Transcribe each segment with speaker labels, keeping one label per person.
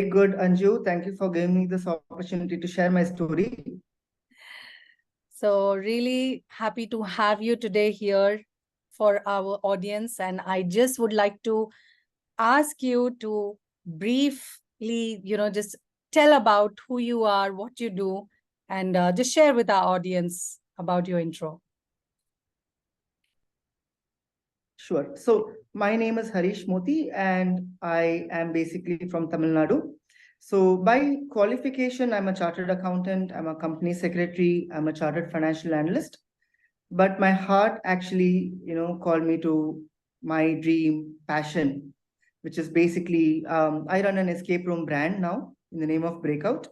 Speaker 1: good, Anju. Thank you for giving me this opportunity to share my story.
Speaker 2: So really happy to have you today here for our audience. And I just would like to ask you to briefly, just tell about who you are, what you do, and just share with our audience about your intro.
Speaker 1: Sure. So my name is Hareesh Moti, and I am basically from Tamil Nadu. So by qualification, I'm a chartered accountant, I'm a company secretary, I'm a chartered financial analyst. But my heart actually, called me to my dream, passion, which is basically I run an escape room brand now in the name of Breakout.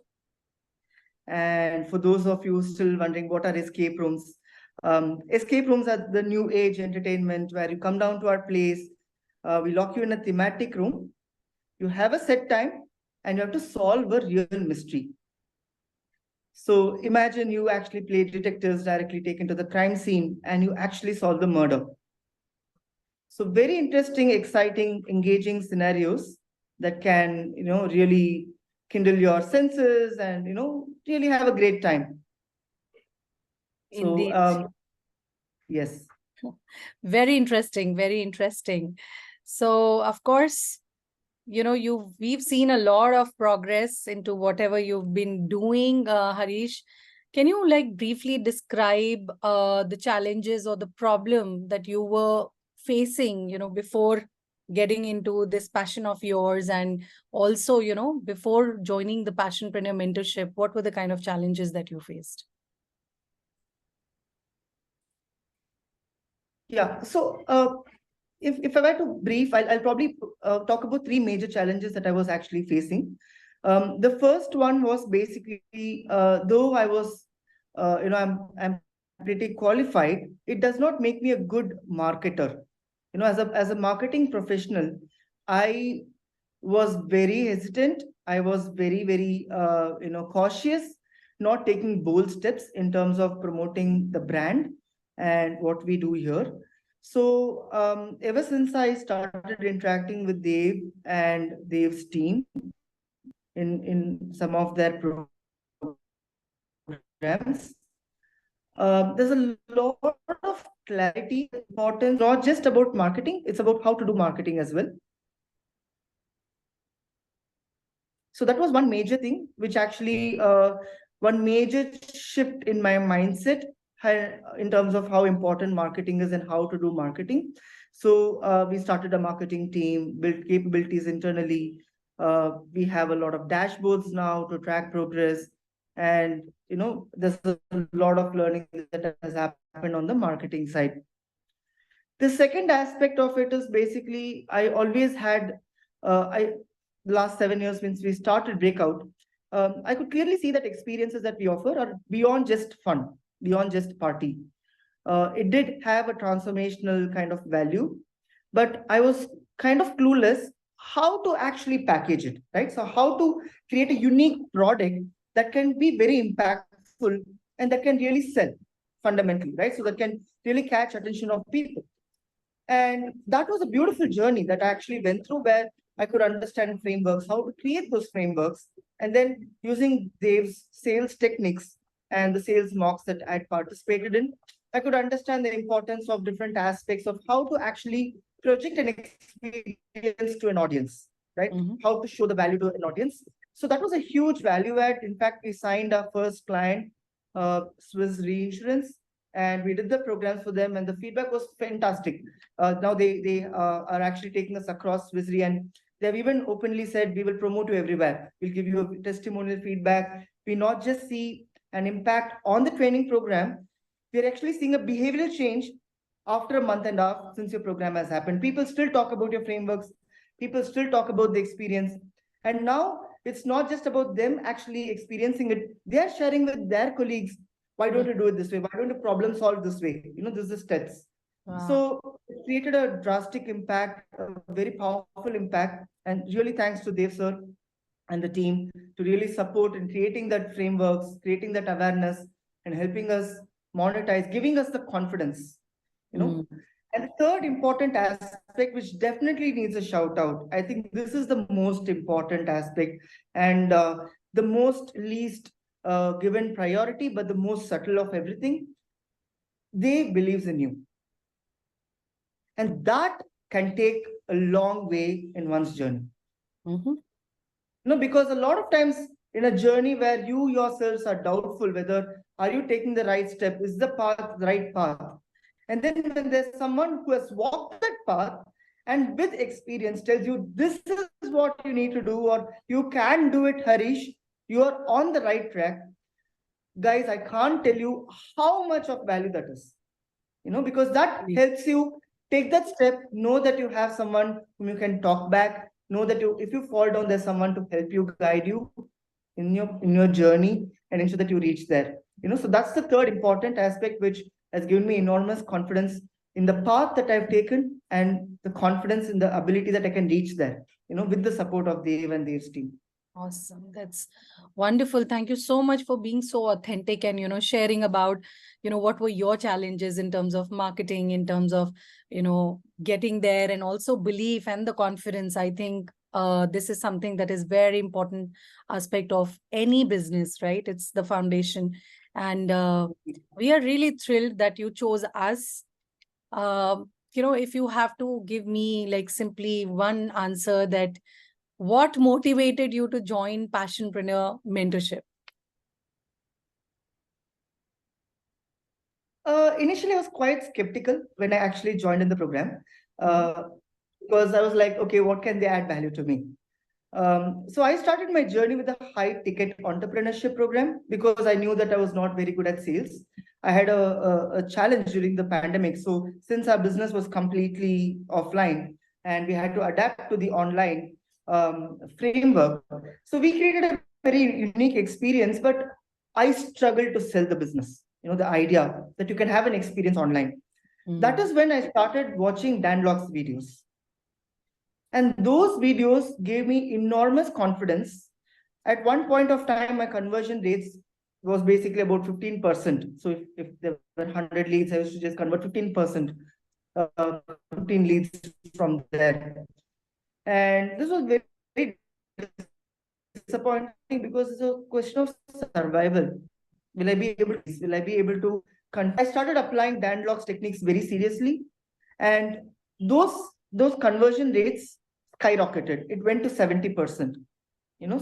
Speaker 1: And for those of you still wondering what are escape rooms are the new age entertainment where you come down to our place, we lock you in a thematic room, you have a set time, and you have to solve a real mystery. So imagine you actually play detectives directly taken to the crime scene and you actually solve the murder. So very interesting, exciting, engaging scenarios that can, really kindle your senses and, really have a great time. So,
Speaker 2: Indeed.
Speaker 1: yes.
Speaker 2: Very interesting, very interesting. So, of course, we've seen a lot of progress into whatever you've been doing, Harish. Can you briefly describe the challenges or the problem that you were facing, before getting into this passion of yours, and also, before joining the Passionpreneur Mentorship, what were the kind of challenges that you faced?
Speaker 1: Yeah. So, if I were to brief, I'll probably talk about three major challenges that I was actually facing. The first one was basically, though I was, I'm pretty qualified, it does not make me a good marketer. As a marketing professional, I was very hesitant. I was very, cautious, not taking bold steps in terms of promoting the brand and what we do here. So ever since I started interacting with Dave and Dave's team in some of their programs, there's a lot of clarity, importance, not just about marketing, it's about how to do marketing as well. So that was one major thing, which actually one major shift in my mindset in terms of how important marketing is and how to do marketing. So we started a marketing team, built capabilities internally. We have a lot of dashboards now to track progress, and there's a lot of learning that has happened on the marketing side. The second aspect of it is basically I always had I last 7 years since we started Breakout, I could clearly see that experiences that we offer are beyond just fun, beyond just party. It did have a transformational kind of value, but I was kind of clueless how to actually package it, right? So how to create a unique product that can be very impactful and that can really sell fundamentally, right? So that can really catch attention of people. And that was a beautiful journey that I actually went through where I could understand frameworks, how to create those frameworks, and then using Dave's sales techniques and the sales mocks that I'd participated in, I could understand the importance of different aspects of how to actually project an experience to an audience, right?
Speaker 2: Mm-hmm.
Speaker 1: How to show the value to an audience. So that was a huge value add. In fact, we signed our first client, Swiss Reinsurance, and we did the programs for them, and the feedback was fantastic. Now they are actually taking us across Swiss Re, and they've even openly said we will promote you everywhere. We'll give you a testimonial feedback. We not just see an impact on the training program, we're actually seeing a behavioral change after a month and a half since your program has happened. People still talk about your frameworks. People still talk about the experience. And now it's not just about them actually experiencing it. They're sharing with their colleagues. Why don't you do it this way? Why don't you problem solve this way? This is steps.
Speaker 2: Wow.
Speaker 1: So it created a drastic impact, a very powerful impact. And really thanks to Dev sir and the team to really support in creating that frameworks, creating that awareness, and helping us monetize, giving us the confidence,
Speaker 2: Mm.
Speaker 1: And the third important aspect, which definitely needs a shout out, I think this is the most important aspect and the most least given priority, but the most subtle of everything. They believes in you. And that can take a long way in one's journey. No, because a lot of times in a journey where you yourselves are doubtful whether are you taking the right step, is the path the right path? And then when there's someone who has walked that path and with experience tells you this is what you need to do, or you can do it, Harish, you are on the right track. Guys, I can't tell you how much of value that is. Because that helps you take that step, know that you have someone whom you can talk back, know that if you fall down, there's someone to help you, guide you in your journey and ensure that you reach there. So that's the third important aspect, which has given me enormous confidence in the path that I've taken and the confidence in the ability that I can reach there, with the support of Dev and Dev's team.
Speaker 2: Awesome. That's wonderful. Thank you so much for being so authentic and, sharing about, what were your challenges in terms of marketing, in terms of, getting there, and also belief and the confidence. I think this is something that is very important aspect of any business, right? It's the foundation. And we are really thrilled that you chose us. If you have to give me like simply one answer, that what motivated you to join Passionpreneur Mentorship?
Speaker 1: Initially, I was quite skeptical when I actually joined in the program because I was like, okay, what can they add value to me? So I started my journey with a high ticket entrepreneurship program because I knew that I was not very good at sales. I had a challenge during the pandemic. So since our business was completely offline and we had to adapt to the online framework, so we created a very unique experience, but I struggled to sell the business. The idea that you can have an experience online. That is when I started watching Dan Lock's videos. And those videos gave me enormous confidence. At one point of time, my conversion rates was basically about 15%. So if there were 100 leads, I used to just convert 15%, 15 leads from there. And this was very disappointing because it's a question of survival. Will I be able to I started applying Dan Lock's techniques very seriously, and those conversion rates skyrocketed. It went to 70%.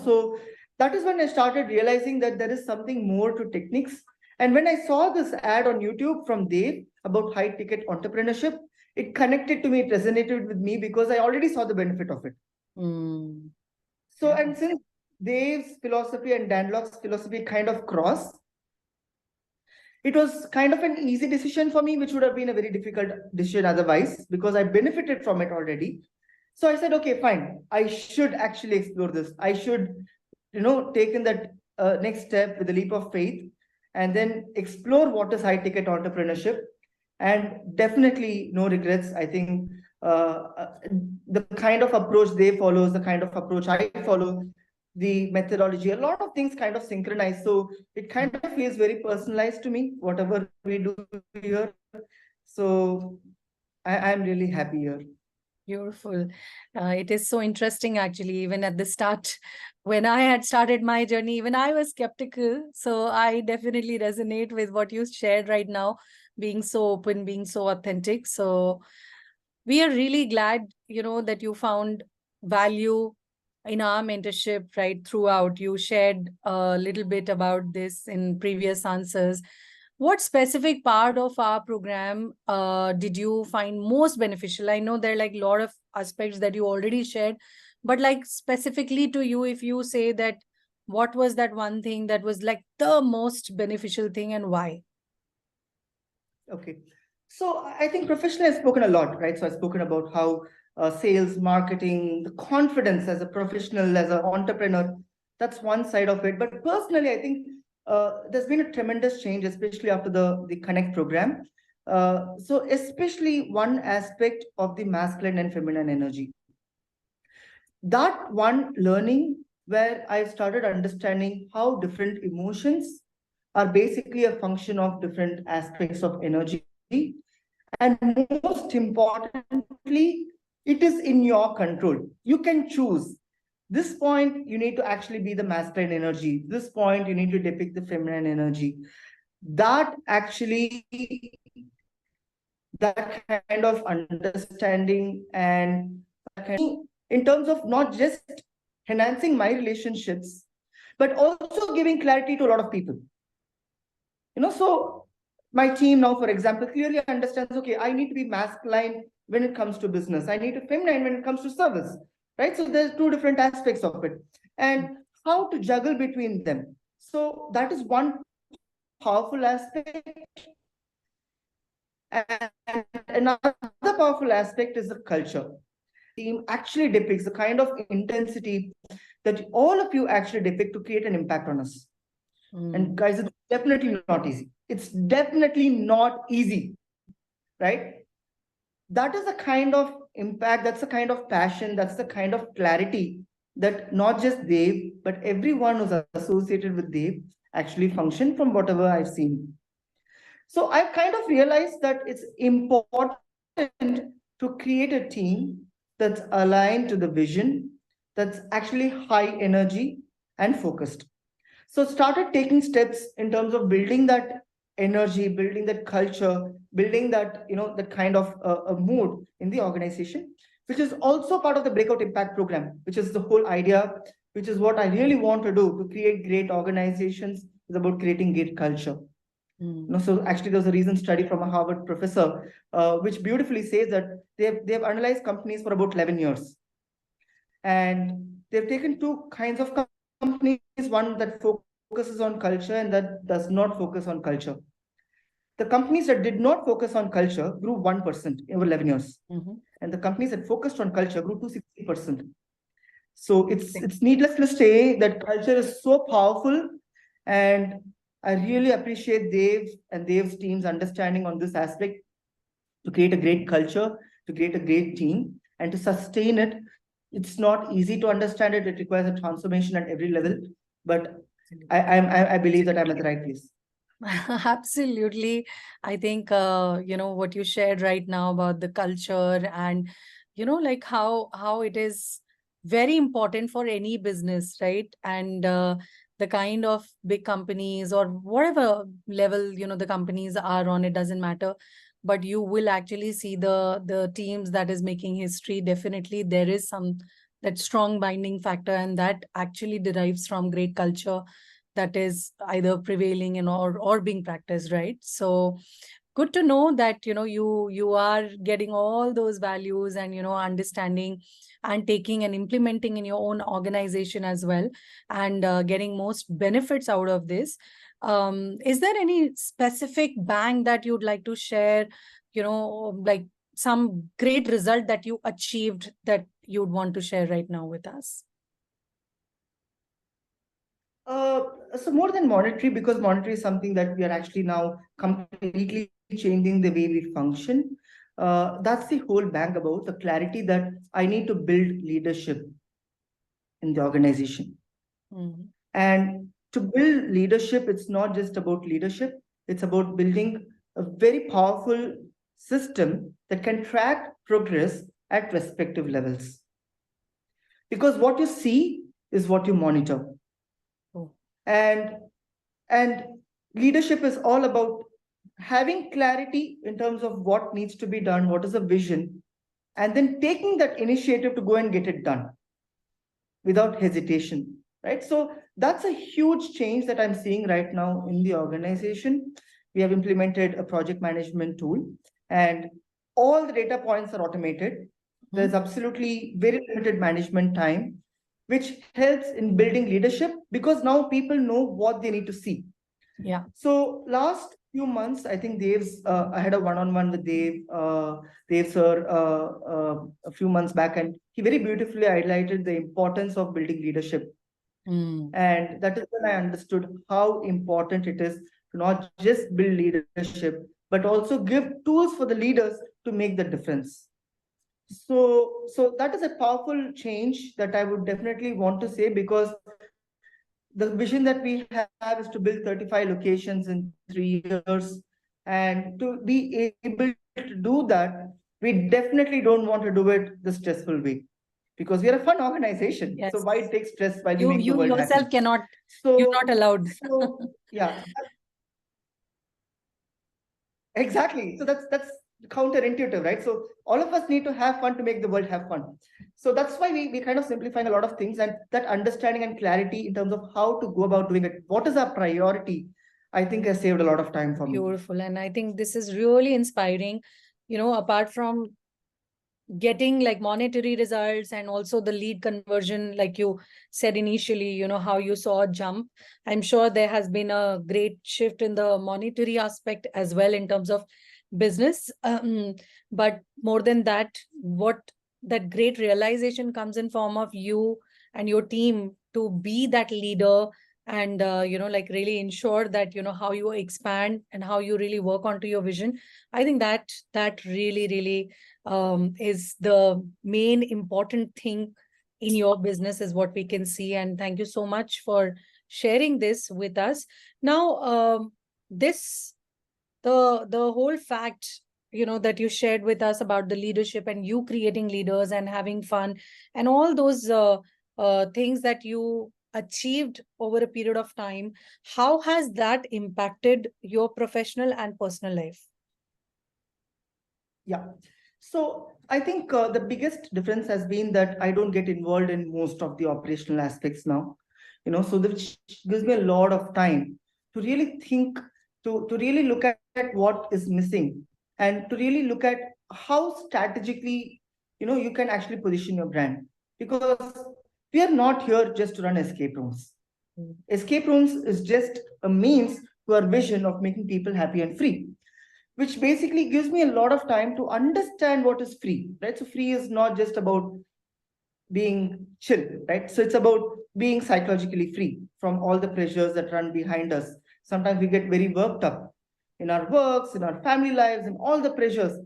Speaker 1: So that is when I started realizing that there is something more to techniques. And when I saw this ad on YouTube from Dev about high ticket entrepreneurship, it connected to me, it resonated with me because I already saw the benefit of it. So, and since Dev's philosophy and Dan Lock's philosophy kind of cross, it was kind of an easy decision for me, which would have been a very difficult decision otherwise, because I benefited from it already. So I said, okay, fine. I should actually explore this. I should, take in that next step with a leap of faith and then explore what is high ticket entrepreneurship. And definitely no regrets. I think the kind of approach they follow, the kind of approach I follow, the methodology, a lot of things kind of synchronize. So it kind of feels very personalized to me, whatever we do here. So I'm really happy here.
Speaker 2: Beautiful. It is so interesting, actually. Even at the start, when I had started my journey, even I was skeptical. So I definitely resonate with what you shared right now, being so open, being so authentic. So we are really glad, that you found value in our mentorship right throughout. You shared a little bit about this in previous answers. What specific part of our program did you find most beneficial? I know there are like a lot of aspects that you already shared, but like specifically to you, if you say that, what was that one thing that was like the most beneficial thing and why?
Speaker 1: Okay. So I think professionally I've spoken a lot, right? So I've spoken about how sales, marketing, the confidence as a professional, as an entrepreneur, that's one side of it. But personally, I think there's been a tremendous change, especially after the Connect program. So especially one aspect of the masculine and feminine energy. That one learning where I started understanding how different emotions are basically a function of different aspects of energy. And most importantly, it is in your control. You can choose. This point, you need to actually be the masculine energy. This point, you need to depict the feminine energy. That actually, that kind of understanding and in terms of not just enhancing my relationships, but also giving clarity to a lot of people. So my team now, for example, clearly understands, okay, I need to be masculine when it comes to business. I need to feminine when it comes to service, right? So there's two different aspects of it. And how to juggle between them. So that is one powerful aspect. And another powerful aspect is the culture. Team actually depicts the kind of intensity that all of you actually depict to create an impact on us. And guys, it's definitely not easy. It's definitely not easy, right? That is the kind of impact, that's the kind of passion, that's the kind of clarity that not just Dev, but everyone who's associated with Dev actually function from whatever I've seen. So I've kind of realized that it's important to create a team that's aligned to the vision, that's actually high energy and focused. So started taking steps in terms of building that energy, building that culture, building that, that kind of a mood in the organization, which is also part of the Breakout Impact Program, which is the whole idea, which is what I really want to do to create great organizations, is about creating great culture. So actually, there's a recent study from a Harvard professor, which beautifully says that they've analyzed companies for about 11 years. And they've taken two kinds of companies, one that focuses on culture and that does not focus on culture. The companies that did not focus on culture grew 1% over 11 years. And the companies that focused on culture grew to 60%. So it's needless to say that culture is so powerful. And I really appreciate Dev and Dev's team's understanding on this aspect to create a great culture, to create a great team, and to sustain it. It's not easy to understand it. It requires a transformation at every level. But I believe that I'm at the right place.
Speaker 2: Absolutely. I think, what you shared right now about the culture and, like how it is very important for any business, right? And the kind of big companies or whatever level, the companies are on, it doesn't matter. But you will actually see the teams that is making history. Definitely there is that strong binding factor, and that actually derives from great culture that is either prevailing or being practiced, right? So good to know that you are getting all those values and understanding and taking and implementing in your own organization as well, and getting most benefits out of this. Is there any specific bank that you'd like to share, like some great result that you achieved that you'd want to share right now with us?
Speaker 1: So more than monetary, because monetary is something that we are actually now completely changing the way we function. That's the whole bank about the clarity that I need to build leadership in the organization. And to build leadership, it's not just about leadership, it's about building a very powerful system that can track progress at respective levels. Because what you see is what you monitor. And leadership is all about having clarity in terms of what needs to be done, what is the vision, and then taking that initiative to go and get it done without hesitation, right? So that's a huge change that I'm seeing right now in the organization. We have implemented a project management tool, and all the data points are automated. There's absolutely very limited management time, which helps in building leadership because now people know what they need to see.
Speaker 2: Yeah.
Speaker 1: So last few months, I think I had a one-on-one with Dev sir, a few months back, and he very beautifully highlighted the importance of building leadership. And that is when I understood how important it is to not just build leadership, but also give tools for the leaders to make the difference. So that is a powerful change that I would definitely want to say, because the vision that we have is to build 35 locations in 3 years and to be able to do that, we definitely don't want to do it the stressful way, because we are a fun organization.
Speaker 2: Yes.
Speaker 1: So why take stress while we
Speaker 2: You
Speaker 1: make the world
Speaker 2: yourself
Speaker 1: happy?
Speaker 2: cannot.
Speaker 1: So
Speaker 2: You're not allowed.
Speaker 1: So yeah, exactly. So that's counterintuitive, right? So all of us need to have fun to make the world have fun. So that's why we kind of simplifying a lot of things, and that understanding and clarity in terms of how to go about doing it. What is our priority? I think has saved a lot of time for me.
Speaker 2: Beautiful. And I think this is really inspiring. Apart from getting like monetary results and also the lead conversion, like you said initially, how you saw a jump. I'm sure there has been a great shift in the monetary aspect as well in terms of business. But more than that, what that great realization comes in form of you and your team to be that leader and like really ensure that how you expand and how you really work onto your vision. I think that really is the main important thing in your business is what we can see. And thank you so much for sharing this with us. Now, this the whole fact that you shared with us about the leadership and you creating leaders and having fun and all those things that you achieved over a period of time, how has that impacted your professional and personal life?
Speaker 1: Yeah. So I think the biggest difference has been that I don't get involved in most of the operational aspects now. So which gives me a lot of time to really think, to really look at what is missing, and to really look at how strategically, you can actually position your brand. Because we are not here just to run escape rooms. Escape rooms is just a means to our vision of making people happy and free, which basically gives me a lot of time to understand what is free, right? So free is not just about being chill, right? So it's about being psychologically free from all the pressures that run behind us. Sometimes we get very worked up in our works, in our family lives, and all the pressures.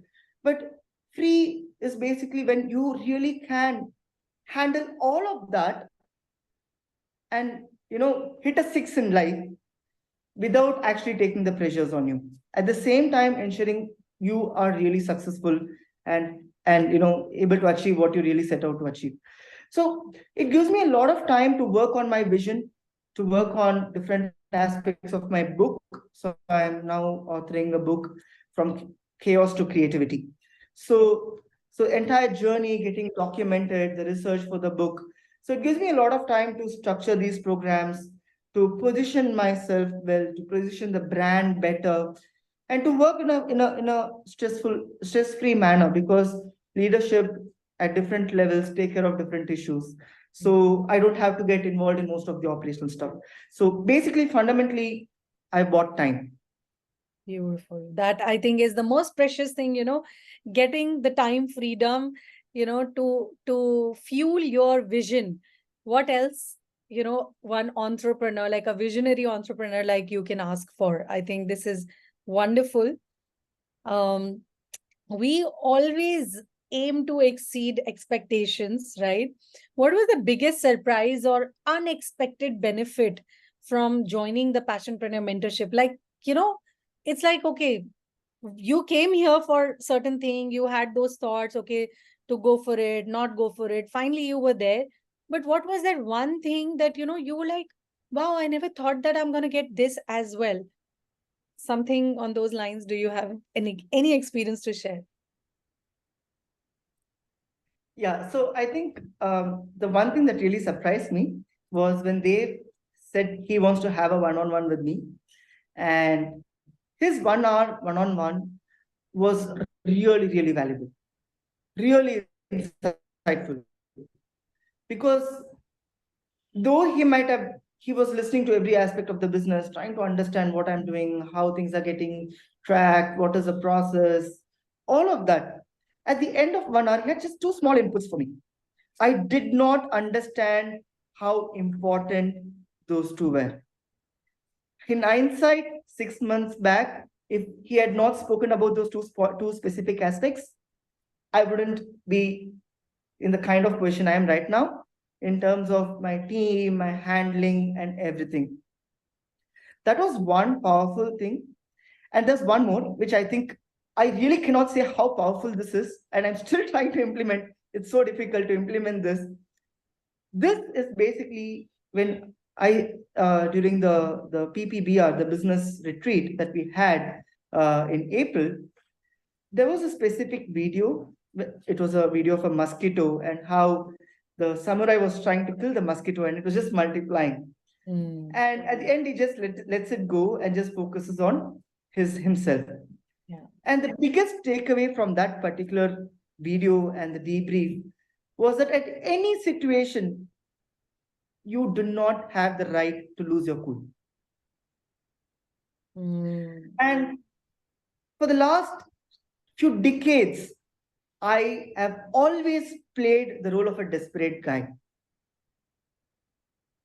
Speaker 1: But free is basically when you really can handle all of that and hit a six in life without actually taking the pressures on you, at the same time ensuring you are really successful and able to achieve what you really set out to achieve. So it gives me a lot of time to work on my vision, to work on different aspects of my book. So I am now authoring a book, From Chaos to Creativity. So entire journey getting documented, the research for the book. So it gives me a lot of time to structure these programs, to position myself well, to position the brand better, and to work in a stress-free manner, because leadership at different levels take care of different issues. So I don't have to get involved in most of the operational stuff. So basically, fundamentally, I bought time.
Speaker 2: Beautiful. That I think is the most precious thing, getting the time freedom, to fuel your vision. What else, one entrepreneur, like a visionary entrepreneur like you can ask for? I think this is wonderful. We always aim to exceed expectations, right? What was the biggest surprise or unexpected benefit from joining the Passionpreneur Mentorship? Like, it's like, okay, you came here for certain thing, you had those thoughts, okay, to go for it, not go for it. Finally, you were there. But what was that one thing that, you were like, wow, I never thought that I'm going to get this as well? Something on those lines. Do you have any experience to share?
Speaker 1: Yeah, so I think the one thing that really surprised me was when they said he wants to have a one-on-one with me, and his 1 hour one-on-one was really, really valuable, really insightful, because though he was listening to every aspect of the business, trying to understand what I'm doing, how things are getting tracked, what is the process, all of that. At the end of 1 hour, he had just two small inputs for me. I did not understand how important those two were. In hindsight, 6 months back, if he had not spoken about those two specific aspects, I wouldn't be in the kind of position I am right now in terms of my team, my handling, and everything. That was one powerful thing. And there's one more, which I think I really cannot say how powerful this is, and I'm still trying to implement. It's so difficult to implement this. This is basically when during the PPBR, the business retreat that we had in April, there was a specific video. It was a video of a mosquito and how the samurai was trying to kill the mosquito and it was just multiplying. And at the end, he just lets it go and just focuses on himself.
Speaker 2: Yeah.
Speaker 1: And the biggest takeaway from that particular video and the debrief was that at any situation, you do not have the right to lose your cool. And for the last few decades, I have always played the role of a desperate guy.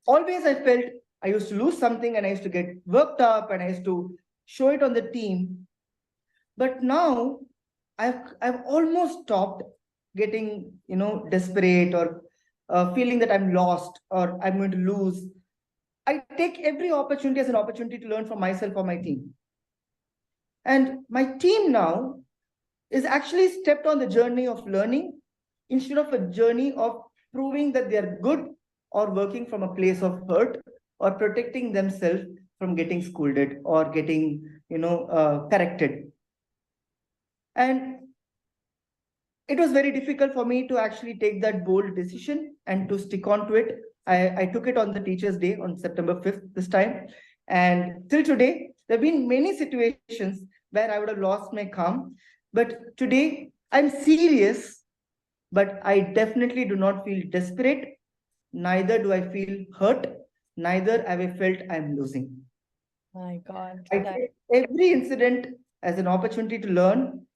Speaker 1: Always I felt I used to lose something and I used to get worked up and I used to show it on the team. But now I've almost stopped getting, desperate or feeling that I'm lost or I'm going to lose. I take every opportunity as an opportunity to learn from myself or my team. And my team now is actually stepped on the journey of learning instead of a journey of proving that they are good or working from a place of hurt or protecting themselves from getting scolded or getting, corrected. And it was very difficult for me to actually take that bold decision and to stick on to it. I took it on the Teachers' Day on September 5th this time. And till today, there have been many situations where I would have lost my calm. But today, I'm serious, but I definitely do not feel desperate. Neither do I feel hurt. Neither have I felt I'm losing.
Speaker 2: My God.
Speaker 1: I take every incident as an opportunity to learn,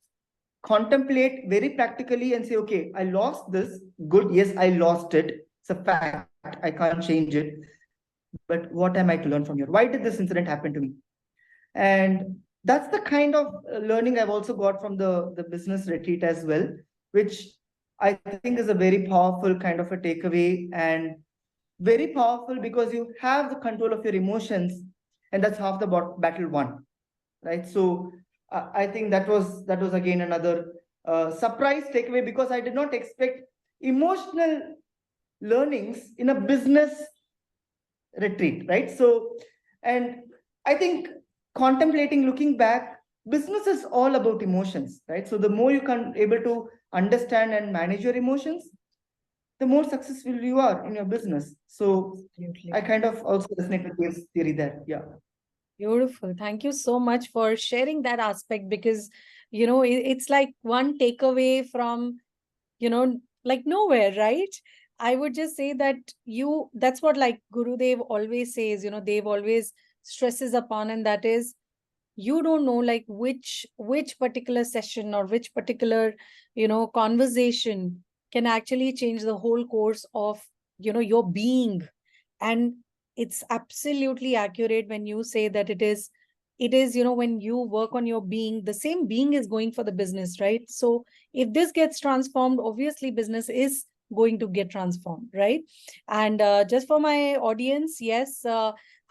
Speaker 1: contemplate very practically and say, okay, I lost this. Good. Yes, I lost it. It's a fact. I can't change it. But what am I to learn from here? Why did this incident happen to me? And that's the kind of learning I've also got from the business retreat as well, which I think is a very powerful kind of a takeaway and very powerful because you have the control of your emotions and that's half the battle won, right? So I think that was again another surprise takeaway because I did not expect emotional learnings in a business retreat, right? So, and I think contemplating, looking back, business is all about emotions, right? So the more you can able to understand and manage your emotions, the more successful you are in your business. So
Speaker 2: Absolutely.
Speaker 1: I kind of also resonate with this theory there. Yeah.
Speaker 2: Beautiful. Thank you so much for sharing that aspect because, it's like one takeaway from, like nowhere, right? I would just say that that's what like Gurudev always says, they've always stresses upon, and that is you don't know like which particular session or which particular, conversation can actually change the whole course of, your being. And it's absolutely accurate when you say that it is when you work on your being, the same being is going for the business, right? So if this gets transformed, obviously business is going to get transformed, right? And just for my audience, yes,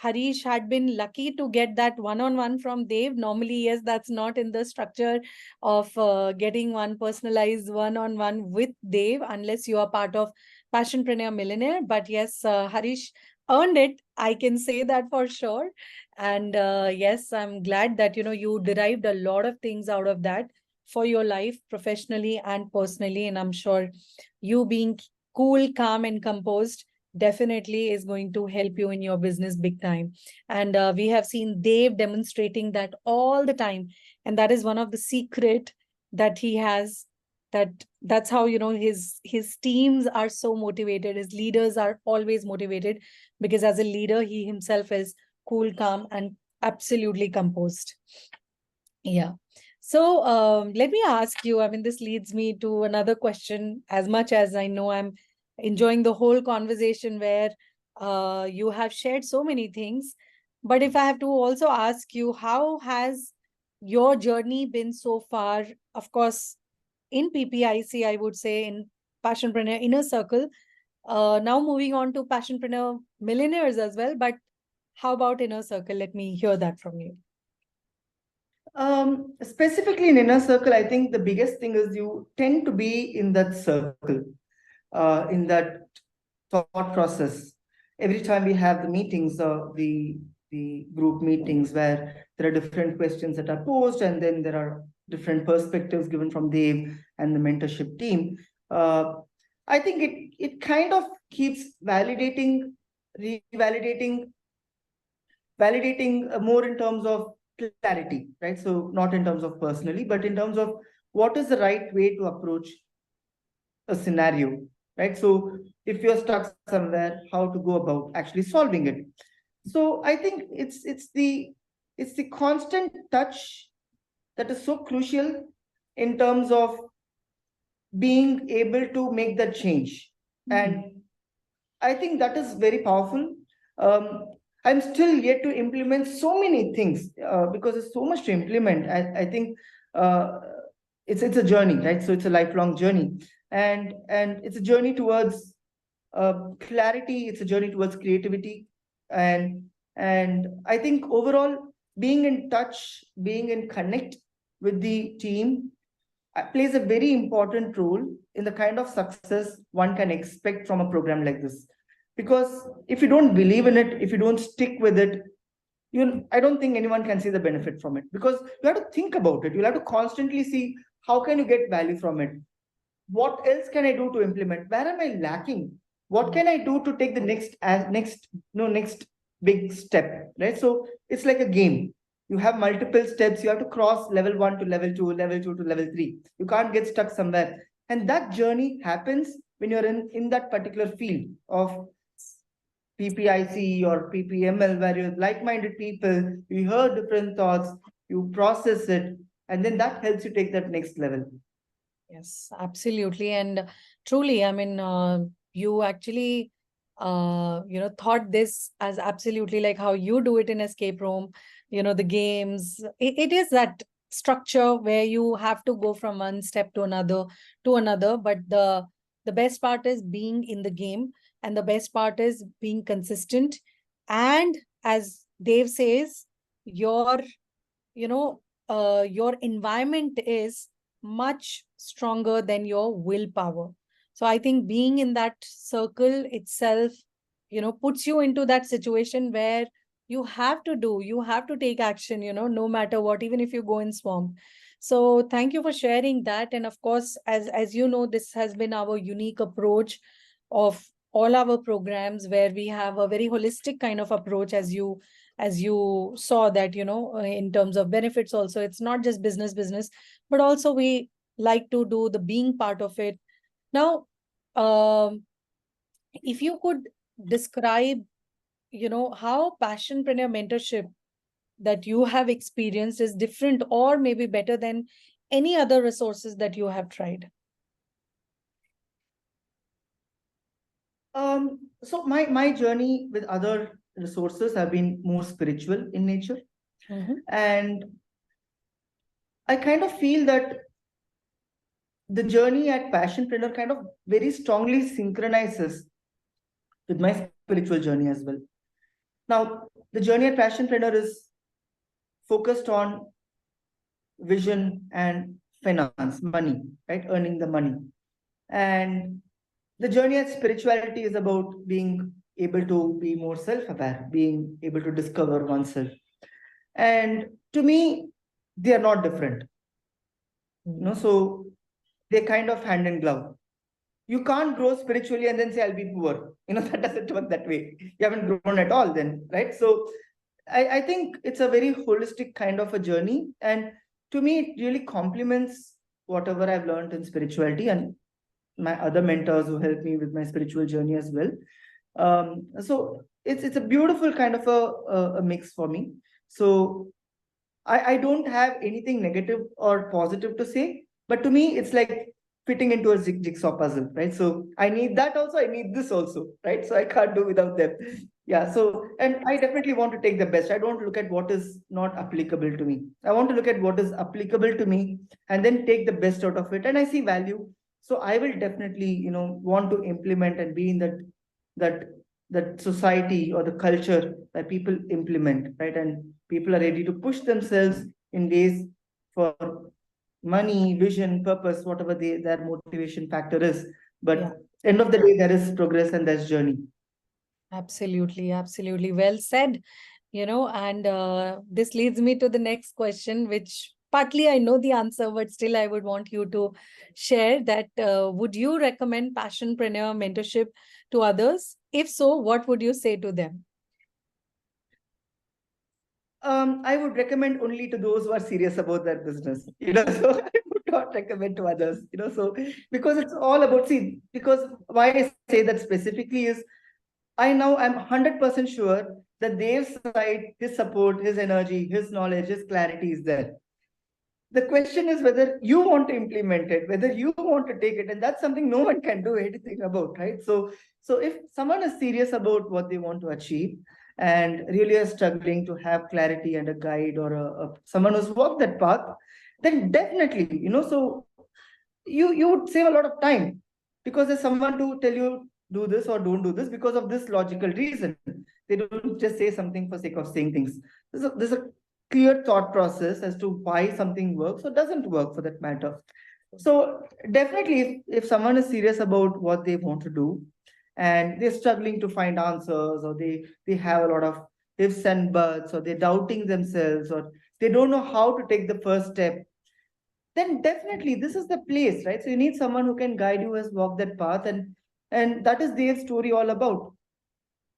Speaker 2: Hareesh had been lucky to get that one-on-one from Dev. Normally, yes, that's not in the structure of getting one personalized one-on-one with Dev unless you are part of Passionpreneur Millionaire. But yes, Hareesh earned it. I can say that for sure. And yes, I'm glad that, you derived a lot of things out of that for your life professionally and personally. And I'm sure you being cool, calm, and composed definitely is going to help you in your business big time. And we have seen Dave demonstrating that all the time. And that is one of the secret that he has, that's how, his teams are so motivated. His leaders are always motivated because as a leader, he himself is cool, calm, and absolutely composed. Yeah. So let me ask you, I mean, this leads me to another question. As much as I know I'm enjoying the whole conversation where you have shared so many things, but if I have to also ask you, how has your journey been so far? Of course, in PPIC, I would say in Passionpreneur Inner Circle, now moving on to Passionpreneur Millionaires as well, but how about Inner Circle? Let me hear that from you.
Speaker 1: Specifically in inner circle, I think the biggest thing is you tend to be in that circle, in that thought process. Every time we have the meetings, the group meetings where there are different questions that are posed, and then there are different perspectives given from Dave and the mentorship team. I think it kind of keeps validating, revalidating, validating more in terms of clarity, right? So not in terms of personally, but in terms of what is the right way to approach a scenario, right? So if you're stuck somewhere, how to go about actually solving it. So I think it's the constant touch that is so crucial in terms of being able to make that change. And I think that is very powerful. Um, I'm still yet to implement so many things because there's so much to implement. I think uh, it's a journey, right? So it's a lifelong journey, and it's a journey towards clarity. It's a journey towards creativity, and I think overall being in touch, being in connect with the team plays a very important role in the kind of success one can expect from a program like this. Because if you don't believe in it, if you don't stick with it, I don't think anyone can see the benefit from it, because you have to think about it. You'll have to constantly see how can you get value from it. What else can I do to implement? Where am I lacking? What can I do to take the next big step, right? So it's like a game. You have multiple steps. You have to cross level 1 to level 2, level 2 to level 3. You can't get stuck somewhere. And that journey happens when you're in that particular field of PPIC or PPML, where you're like-minded people, you hear different thoughts, you process it, and then that helps you take that next level.
Speaker 2: Yes, absolutely. And truly, I mean, you actually, thought this as absolutely like how you do it in escape room, the games. It is that structure where you have to go from one step to another. But the best part is being in the game, and the best part is being consistent. And as Dave says, your, your environment is much stronger than your willpower. So I think being in that circle itself, puts you into that situation where you have to take action, no matter what, even if you go in swarm. So thank you for sharing that. And of course, as you know, this has been our unique approach of all our programs, where we have a very holistic kind of approach, as you saw that, in terms of benefits also, it's not just business, but also we like to do the being part of it. Now, um, if you could describe, how Passionpreneur mentorship that you have experienced is different or maybe better than any other resources that you have tried.
Speaker 1: So my journey with other resources have been more spiritual in nature. And I kind of feel that the journey at Passionpreneur kind of very strongly synchronizes with my spiritual journey as well. Now, the journey at Passionpreneur is focused on vision and finance, money, right? Earning the money. And the journey at spirituality is about being able to be more self-aware, being able to discover oneself. And to me, they are not different. So they're kind of hand in glove. You can't grow spiritually and then say, I'll be poor. That doesn't work that way. You haven't grown at all then, right? So I think it's a very holistic kind of a journey. And to me, it really complements whatever I've learned in spirituality and my other mentors who helped me with my spiritual journey as well. So it's a beautiful kind of a mix for me. So I don't have anything negative or positive to say, but to me, it's like fitting into a jigsaw puzzle, right? So I need that also, I need this also, right? So I can't do without them. Yeah. So, and I definitely want to take the best. I don't look at what is not applicable to me. I want to look at what is applicable to me and then take the best out of it. And I see value. So I will definitely, want to implement and be in that that society or the culture that people implement, right? And people are ready to push themselves in ways for money, vision, purpose, whatever their motivation factor is. But end of the day, there is progress and there's journey.
Speaker 2: Absolutely, absolutely. Well said. And this leads me to the next question, which partly I know the answer, but still I would want you to share that. Would you recommend Passionpreneur mentorship to others? If so, what would you say to them?
Speaker 1: I would recommend only to those who are serious about their business, so I would not recommend to others, so because it's all about, because why I say that specifically is I'm 100% sure that Dev's side, his support, his energy, his knowledge, his clarity is there. The question is whether you want to implement it, whether you want to take it, and that's something no one can do anything about, right? So if someone is serious about what they want to achieve and really are struggling to have clarity and a guide or someone who's walked that path, then definitely, so you would save a lot of time, because there's someone to tell you do this or don't do this because of this logical reason. They don't just say something for sake of saying things. There's a clear thought process as to why something works or doesn't work, for that matter. So definitely, if someone is serious about what they want to do and they're struggling to find answers, or they have a lot of ifs and buts, or they're doubting themselves, or they don't know how to take the first step, then definitely this is the place, right? So you need someone who can guide you, has walked that path, and that is Dave's story all about.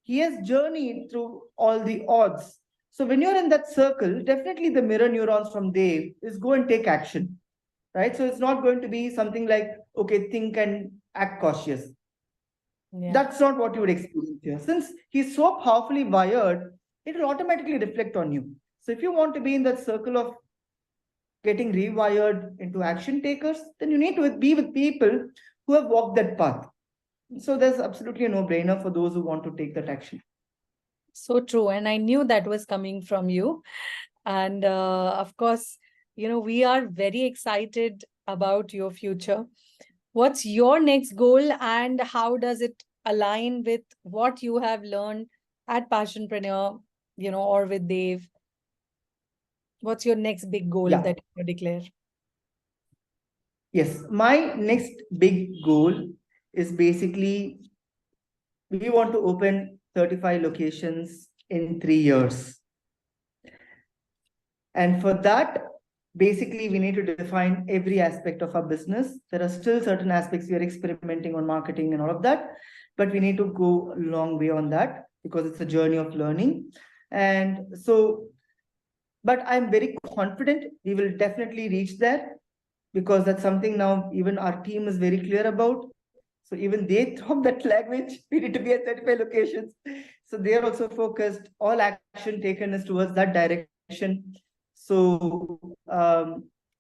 Speaker 1: He has journeyed through all the odds. So when you're in that circle, definitely the mirror neurons from Dave is go and take action, right? So it's not going to be something like, okay, think and act cautious. That's not what you would experience here. Since he's so powerfully wired, it will automatically reflect on you. So if you want to be in that circle of getting rewired into action takers, then you need to be with people who have walked that path. So there's absolutely a no-brainer for those who want to take that action.
Speaker 2: So true. And I knew that was coming from you. And of course, we are very excited about your future. What's your next goal, and how does it align with what you have learned at Passionpreneur, or with Dave? What's your next big goal that you declare?
Speaker 1: Yes, my next big goal is basically we want to open 35 locations in 3 years. And for that, basically, we need to define every aspect of our business. There are still certain aspects we are experimenting on, marketing and all of that, but we need to go a long way on that because it's a journey of learning. And so, but I'm very confident we will definitely reach there, because that's something now even our team is very clear about. So even they talk that language, we need to be at 35 locations. So they are also focused, all action taken is towards that direction. So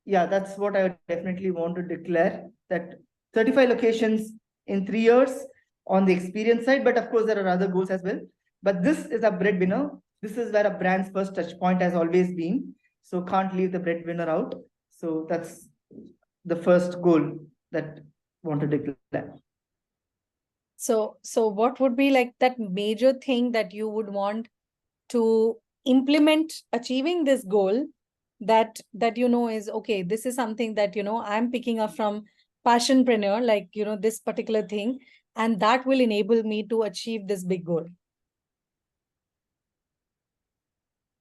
Speaker 1: yeah, that's what I definitely want to declare, that 35 locations in 3 years on the experience side. But of course, there are other goals as well. But this is a breadwinner. This is where a brand's first touch point has always been. So can't leave the breadwinner out. So that's the first goal that I want to declare.
Speaker 2: So what would be like that major thing that you would want to implement achieving this goal, that is okay, this is something that I'm picking up from Passionpreneur, like this particular thing, and that will enable me to achieve this big goal?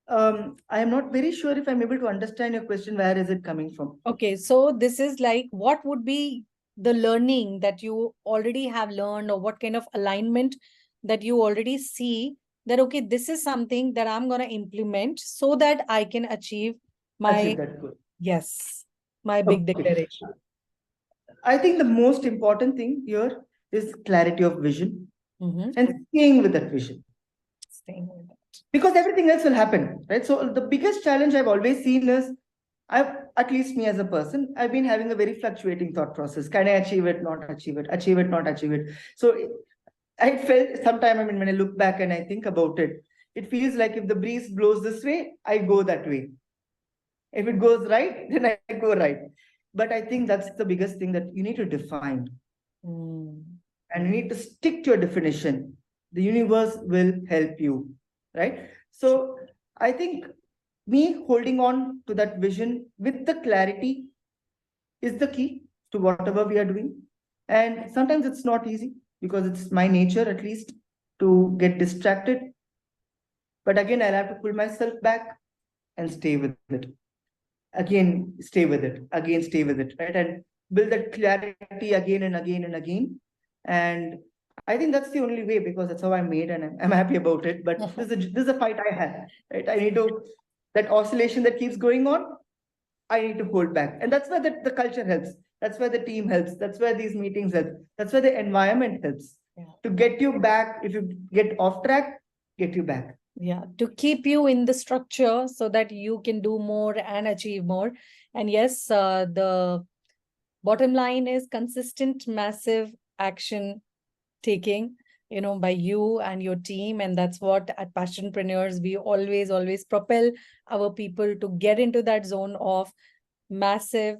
Speaker 1: I am not very sure if I'm able to understand your question. Where is it coming from?
Speaker 2: Okay, so this is like, what would be the learning that you already have learned, or what kind of alignment that you already see that, okay, this is something that I'm going to implement so that I can achieve
Speaker 1: that goal.
Speaker 2: Yes, my big declaration.
Speaker 1: I think the most important thing here is clarity of vision and staying with that vision.
Speaker 2: Staying with it.
Speaker 1: Because everything else will happen, right? So the biggest challenge I've always seen is, at least me as a person, I've been having a very fluctuating thought process. Can I achieve it, not achieve it, achieve it, not achieve it? So I felt sometime, when I look back and I think about it, it feels like if the breeze blows this way, I go that way. If it goes right, then I go right. But I think that's the biggest thing, that you need to define. And you need to stick to your definition. The universe will help you, right? So I think me holding on to that vision with the clarity is the key to whatever we are doing. And sometimes it's not easy because it's my nature, at least, to get distracted. But again, I'll have to pull myself back and stay with it. Again, stay with it. Again, stay with it, right? And build that clarity again and again and again. And I think that's the only way, because that's how I'm made, and I'm happy about it. But this is a fight I have, right? I need to, that oscillation that keeps going on, I need to hold back. And that's where the culture helps. That's where the team helps. That's where these meetings help. That's where the environment helps to get you back. If you get off track, get you back.
Speaker 2: Yeah, to keep you in the structure so that you can do more and achieve more. And yes, the bottom line is consistent, massive action taking, by you and your team. And that's what at Passionpreneurs, we always propel our people to get into that zone of massive,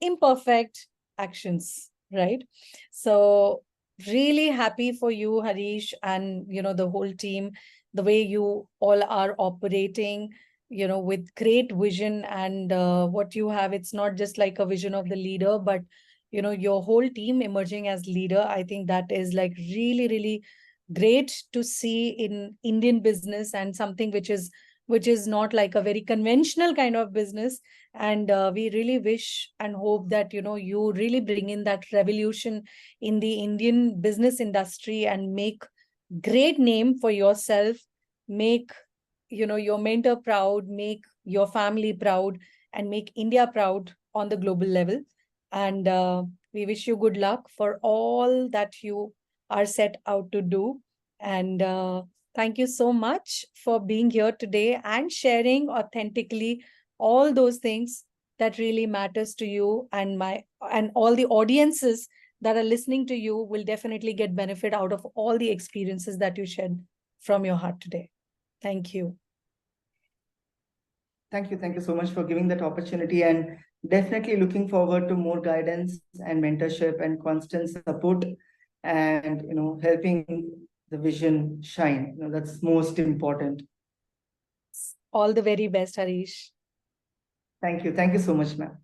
Speaker 2: imperfect actions, right? So really happy for you, Hareesh, and, the whole team, the way you all are operating, with great vision. And what you have, it's not just like a vision of the leader, but your whole team emerging as leader. I think that is like really great to see in Indian business, and something which is not like a very conventional kind of business. And we really wish and hope that you really bring in that revolution in the Indian business industry and make great name for yourself, make your mentor proud, make your family proud, and make India proud on the global level. And we wish you good luck for all that you are set out to do. And thank you so much for being here today and sharing authentically all those things that really matters to you, and all the audiences that are listening to you will definitely get benefit out of all the experiences that you shared from your heart today. Thank you.
Speaker 1: Thank you. Thank you so much for giving that opportunity, and definitely looking forward to more guidance and mentorship and constant support, and helping the vision shine. That's most important.
Speaker 2: All the very best, Hareesh.
Speaker 1: Thank you. Thank you so much, ma'am.